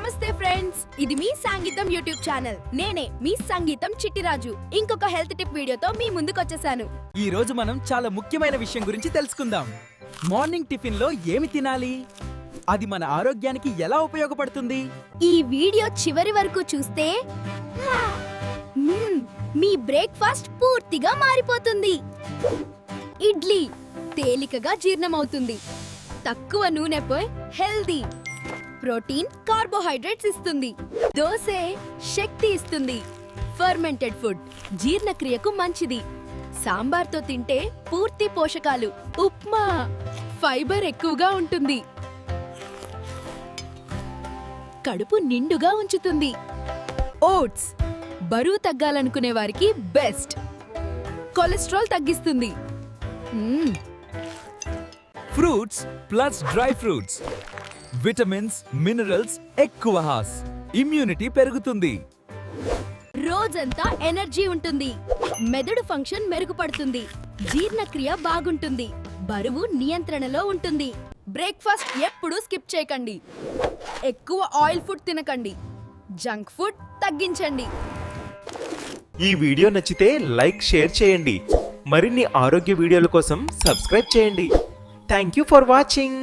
నమస్తే ఫ్రెండ్స్, ఇది మీ సంగీతం యూట్యూబ్ ఛానల్. నేనే మీ సంగీతం చిట్టిరాజు. ఇంకొక హెల్త్ టిప్ వీడియోతో మీ ముందుకు వచ్చేసాను. ఈ రోజు మనం చాలా ముఖ్యమైన విషయం గురించి తెలుసుకుందాం. మార్నింగ్ టిఫిన్ లో ఏమి తినాలి, అది మన ఆరోగ్యానికి ఎలా ఉపయోగపడుతుంది. ఈ వీడియో చివరి వరకు చూస్తే మీ బ్రేక్ఫాస్ట్ పూర్తిగా మారిపోతుంది. ఇడ్లీ తేలికగా జీర్ణమవుతుంది, తక్కువ నూనెపై హెల్దీ. ప్రోటీన్, కార్బోహైడ్రేట్స్ ఇస్తుంది. దోస శక్తి ఇస్తుంది. ఫర్మెంటెడ్ ఫుడ్ జీర్ణక్రియకు మంచిది. సాంబార్తో తింటే పూర్తి పోషకాలు. ఉప్మా ఫైబర్ ఎక్కువగా ఉంటుంది, కడుపు నిండుగా ఉంచుతుంది. ఓట్స్ బరువు తగ్గాలనుకునే వారికి బెస్ట్. కొలెస్ట్రాల్ తగ్గిస్తుంది. Fruits plus dry fruits, vitamins, minerals ఎక్కువ. ఇమ్యూనిటీ పెరుగుతుంది. రోజంతా ఎనర్జీ ఉంటుంది. మెదడు ఫంక్షన్ మెరుగుపడుతుంది. జీర్ణక్రియ బాగుంటుంది. బరువు నియంత్రణలో ఉంటుంది. బ్రేక్ఫాస్ట్ ఎప్పుడూ స్కిప్ చేయకండి. ఎక్కువ ఆయిల్ ఫుడ్ తినకండి. జంక్ ఫుడ్ తగ్గించండి. ఈ వీడియో నచ్చితే లైక్, షేర్ చేయండి. మరిన్ని ఆరోగ్య వీడియోల కోసం సబ్స్క్రైబ్ చేయండి. Thank you for watching.